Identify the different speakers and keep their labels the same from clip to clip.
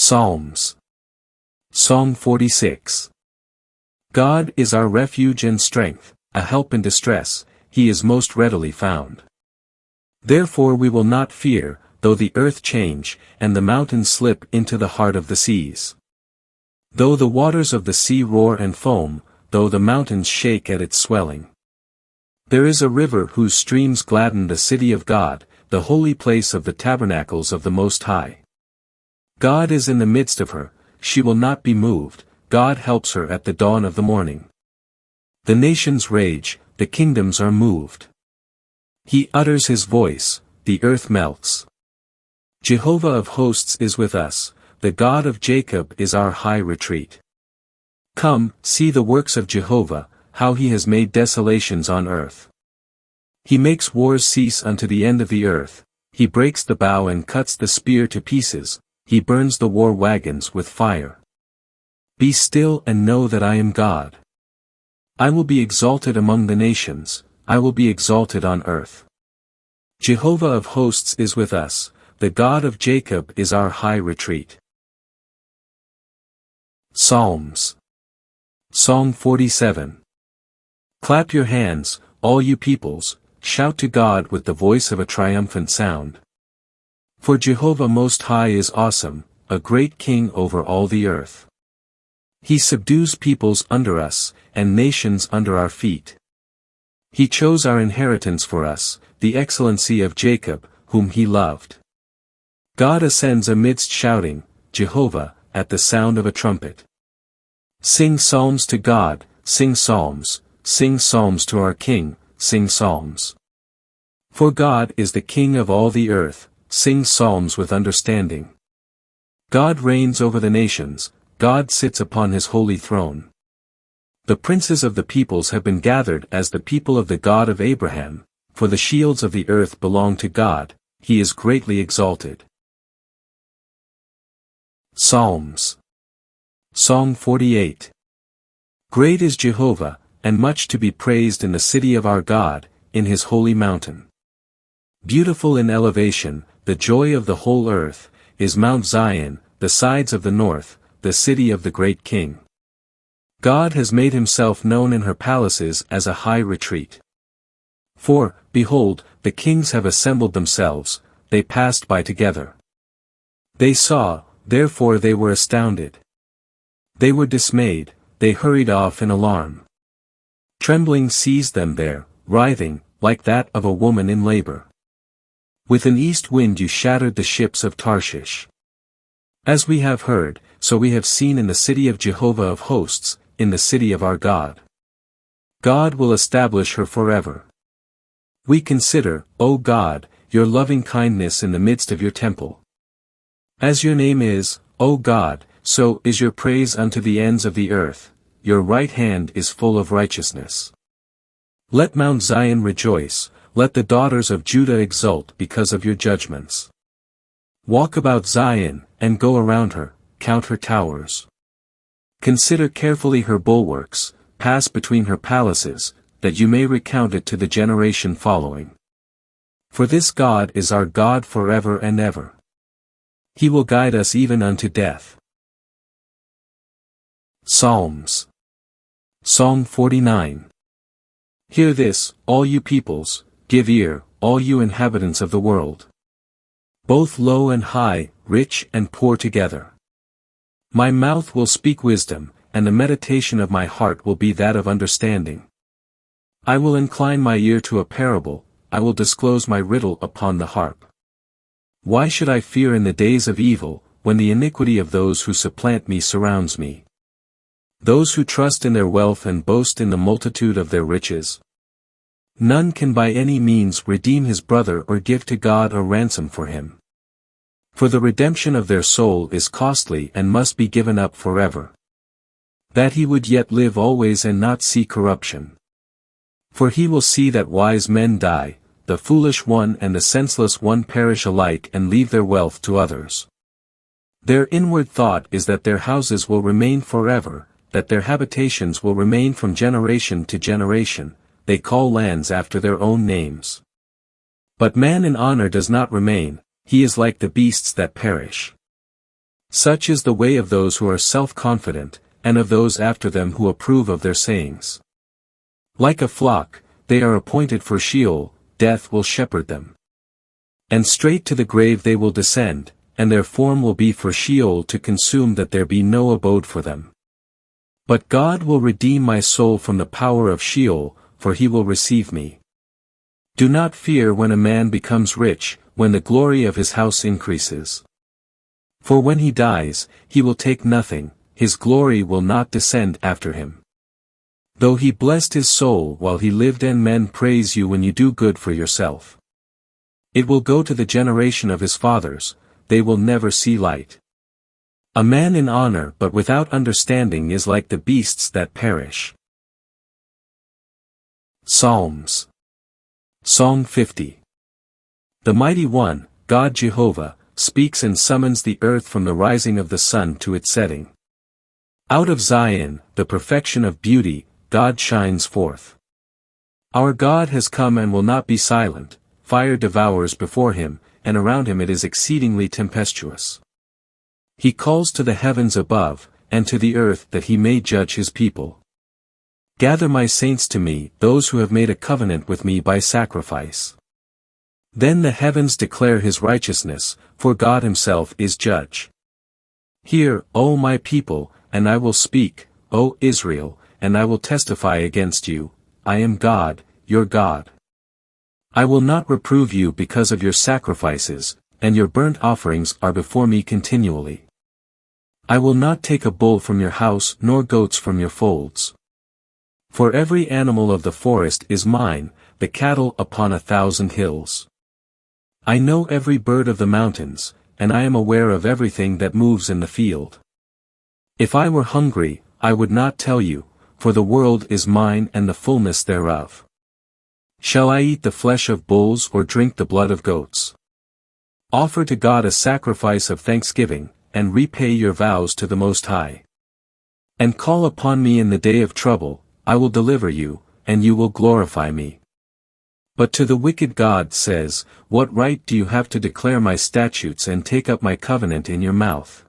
Speaker 1: Psalms. Psalm 46. God is our refuge and strength, a help in distress, he is most readily found. Therefore we will not fear, though the earth change, and the mountains slip into the heart of the seas. Though the waters of the sea roar and foam, though the mountains shake at its swelling. There is a river whose streams gladden the city of God, the holy place of the tabernacles of the Most High. God is in the midst of her, she will not be moved, God helps her at the dawn of the morning. The nations rage, the kingdoms are moved. He utters his voice, the earth melts. Jehovah of hosts is with us, the God of Jacob is our high retreat. Come, see the works of Jehovah, how he has made desolations on earth. He makes wars cease unto the end of the earth, he breaks the bow and cuts the spear to pieces, he burns the war wagons with fire. Be still and know that I am God. I will be exalted among the nations, I will be exalted on earth. Jehovah of hosts is with us, the God of Jacob is our high retreat. Psalms. Psalm 47. Clap your hands, all you peoples, shout to God with the voice of a triumphant sound. For Jehovah Most High is awesome, a great king over all the earth. He subdues peoples under us, and nations under our feet. He chose our inheritance for us, the excellency of Jacob, whom he loved. God ascends amidst shouting, Jehovah, at the sound of a trumpet. Sing psalms to God, sing psalms to our King, sing psalms. For God is the King of all the earth, sing psalms with understanding. God reigns over the nations, God sits upon his holy throne. The princes of the peoples have been gathered as the people of the God of Abraham, for the shields of the earth belong to God, he is greatly exalted. Psalms. Psalm 48. Great is Jehovah, and much to be praised in the city of our God, in his holy mountain. Beautiful in elevation, the joy of the whole earth, is Mount Zion, the sides of the north, the city of the great King. God has made himself known in her palaces as a high retreat. For, behold, the kings have assembled themselves, they passed by together. They saw, therefore they were astounded. They were dismayed, they hurried off in alarm. Trembling seized them there, writhing, like that of a woman in labor. With an east wind you shattered the ships of Tarshish. As we have heard, so we have seen in the city of Jehovah of hosts, in the city of our God. God will establish her forever. We consider, O God, your loving kindness in the midst of your temple. As your name is, O God, so is your praise unto the ends of the earth, your right hand is full of righteousness. Let Mount Zion rejoice, let the daughters of Judah exult because of your judgments. Walk about Zion, and go around her, count her towers. Consider carefully her bulwarks, pass between her palaces, that you may recount it to the generation following. For this God is our God forever and ever. He will guide us even unto death. Psalms. Psalm 49. Hear this, all you peoples, give ear, all you inhabitants of the world. Both low and high, rich and poor together. My mouth will speak wisdom, and the meditation of my heart will be that of understanding. I will incline my ear to a parable, I will disclose my riddle upon the harp. Why should I fear in the days of evil, when the iniquity of those who supplant me surrounds me? Those who trust in their wealth and boast in the multitude of their riches. None can by any means redeem his brother or give to God a ransom for him. For the redemption of their soul is costly and must be given up forever. That he would yet live always and not see corruption. For he will see that wise men die, the foolish one and the senseless one perish alike and leave their wealth to others. Their inward thought is that their houses will remain forever, that their habitations will remain from generation to generation, they call lands after their own names. But man in honor does not remain, he is like the beasts that perish. Such is the way of those who are self-confident, and of those after them who approve of their sayings. Like a flock, they are appointed for Sheol, death will shepherd them. And straight to the grave they will descend, and their form will be for Sheol to consume that there be no abode for them. But God will redeem my soul from the power of Sheol, for he will receive me. Do not fear when a man becomes rich, when the glory of his house increases. For when he dies, he will take nothing, his glory will not descend after him. Though he blessed his soul while he lived, and men praise you when you do good for yourself. It will go to the generation of his fathers, they will never see light. A man in honor but without understanding is like the beasts that perish. Psalms. Psalm 50. The Mighty One, God Jehovah, speaks and summons the earth from the rising of the sun to its setting. Out of Zion, the perfection of beauty, God shines forth. Our God has come and will not be silent, fire devours before him, and around him it is exceedingly tempestuous. He calls to the heavens above, and to the earth that he may judge his people. Gather my saints to me, those who have made a covenant with me by sacrifice. Then the heavens declare his righteousness, for God himself is judge. Hear, O my people, and I will speak, O Israel, and I will testify against you, I am God, your God. I will not reprove you because of your sacrifices, and your burnt offerings are before me continually. I will not take a bull from your house nor goats from your folds. For every animal of the forest is mine, the cattle upon 1,000 hills. I know every bird of the mountains, and I am aware of everything that moves in the field. If I were hungry, I would not tell you, for the world is mine and the fullness thereof. Shall I eat the flesh of bulls or drink the blood of goats? Offer to God a sacrifice of thanksgiving, and repay your vows to the Most High. And call upon me in the day of trouble, I will deliver you, and you will glorify me. But to the wicked God says, what right do you have to declare my statutes and take up my covenant in your mouth?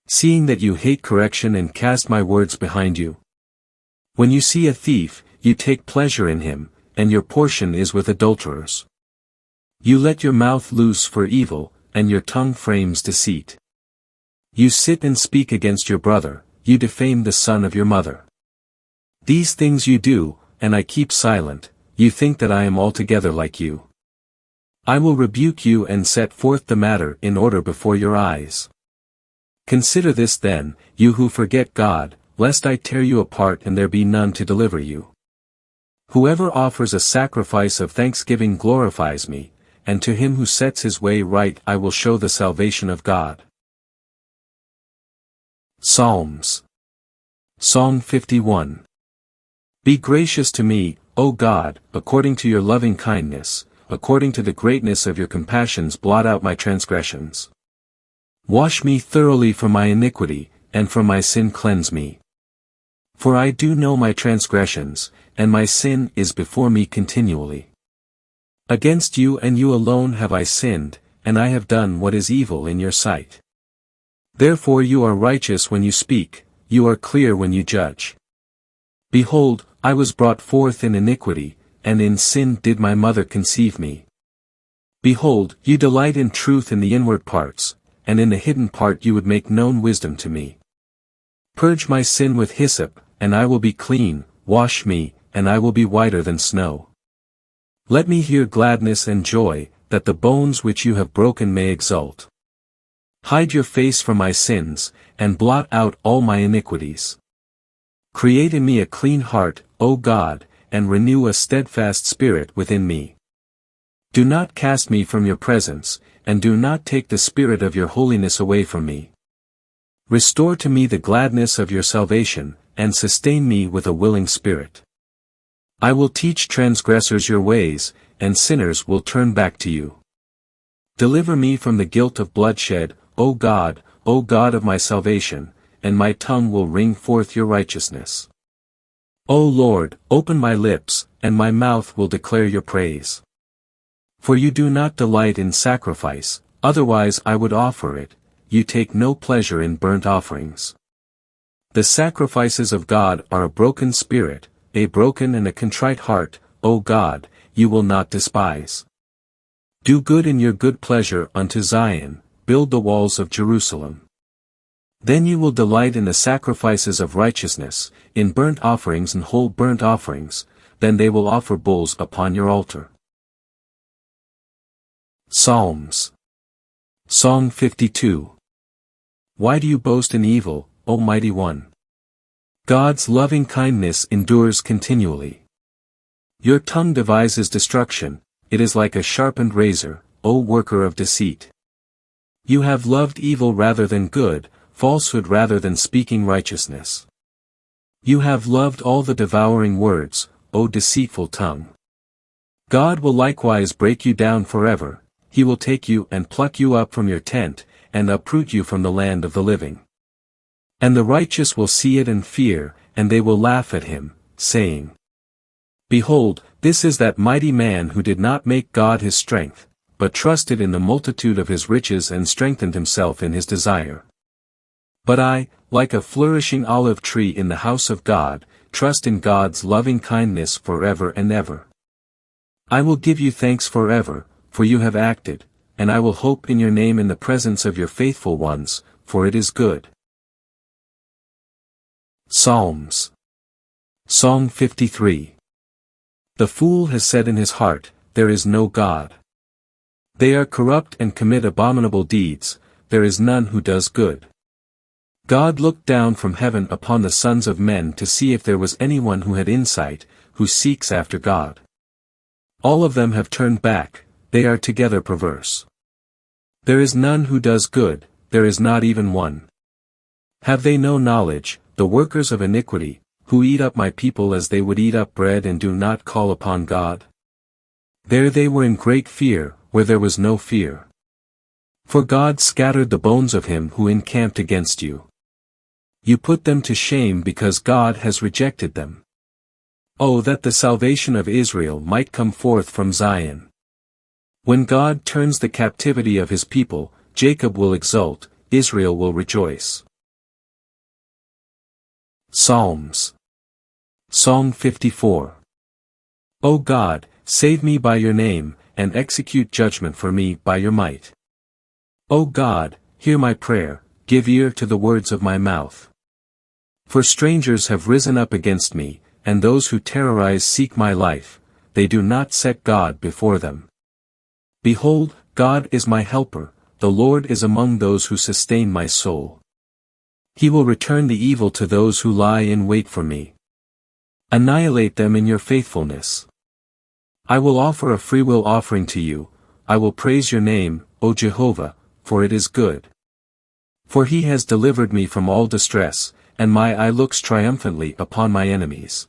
Speaker 1: Seeing that you hate correction and cast my words behind you. When you see a thief, you take pleasure in him, and your portion is with adulterers. You let your mouth loose for evil, and your tongue frames deceit. You sit and speak against your brother, you defame the son of your mother. These things you do, and I keep silent, you think that I am altogether like you. I will rebuke you and set forth the matter in order before your eyes. Consider this then, you who forget God, lest I tear you apart and there be none to deliver you. Whoever offers a sacrifice of thanksgiving glorifies me, and to him who sets his way right I will show the salvation of God. Psalms. Psalm 51. Be gracious to me, O God, according to your loving kindness, according to the greatness of your compassions blot out my transgressions. Wash me thoroughly from my iniquity, and from my sin cleanse me. For I do know my transgressions, and my sin is before me continually. Against you and you alone have I sinned, and I have done what is evil in your sight. Therefore you are righteous when you speak, you are clear when you judge. Behold, I was brought forth in iniquity, and in sin did my mother conceive me. Behold, you delight in truth in the inward parts, and in the hidden part you would make known wisdom to me. Purge my sin with hyssop, and I will be clean, wash me, and I will be whiter than snow. Let me hear gladness and joy, that the bones which you have broken may exult. Hide your face from my sins, and blot out all my iniquities. Create in me a clean heart, O God, and renew a steadfast spirit within me. Do not cast me from your presence, and do not take the spirit of your holiness away from me. Restore to me the gladness of your salvation, and sustain me with a willing spirit. I will teach transgressors your ways, and sinners will turn back to you. Deliver me from the guilt of bloodshed, O God of my salvation, and my tongue will ring forth your righteousness. O Lord, open my lips, and my mouth will declare your praise. For you do not delight in sacrifice, otherwise I would offer it, you take no pleasure in burnt offerings. The sacrifices of God are a broken spirit, a broken and a contrite heart, O God, you will not despise. Do good in your good pleasure unto Zion, build the walls of Jerusalem. Then you will delight in the sacrifices of righteousness, in burnt offerings and whole burnt offerings, then they will offer bulls upon your altar. Psalms. Song 52. Why do you boast in evil, O mighty one? God's loving kindness endures continually. Your tongue devises destruction, it is like a sharpened razor, O worker of deceit. You have loved evil rather than good, falsehood rather than speaking righteousness. You have loved all the devouring words, O deceitful tongue. God will likewise break you down forever, he will take you and pluck you up from your tent, and uproot you from the land of the living. And the righteous will see it and fear, and they will laugh at him, saying, Behold, this is that mighty man who did not make God his strength, but trusted in the multitude of his riches and strengthened himself in his desire. But I, like a flourishing olive tree in the house of God, trust in God's loving kindness forever and ever. I will give you thanks forever, for you have acted, and I will hope in your name in the presence of your faithful ones, for it is good. Psalms. Song 53. The fool has said in his heart, there is no God. They are corrupt and commit abominable deeds, there is none who does good. God looked down from heaven upon the sons of men to see if there was anyone who had insight, who seeks after God. All of them have turned back, they are together perverse. There is none who does good, there is not even one. Have they no knowledge, the workers of iniquity, who eat up my people as they would eat up bread and do not call upon God? There they were in great fear, where there was no fear. For God scattered the bones of him who encamped against you. You put them to shame because God has rejected them. Oh, that the salvation of Israel might come forth from Zion. When God turns the captivity of his people, Jacob will exult, Israel will rejoice. Psalms. Song 54. O God, save me by your name, and execute judgment for me by your might. O God, hear my prayer, give ear to the words of my mouth. For strangers have risen up against me, and those who terrorize seek my life, they do not set God before them. Behold, God is my helper, the Lord is among those who sustain my soul. He will return the evil to those who lie in wait for me. Annihilate them in your faithfulness. I will offer a freewill offering to you, I will praise your name, O Jehovah, for it is good. For he has delivered me from all distress, and my eye looks triumphantly upon my enemies.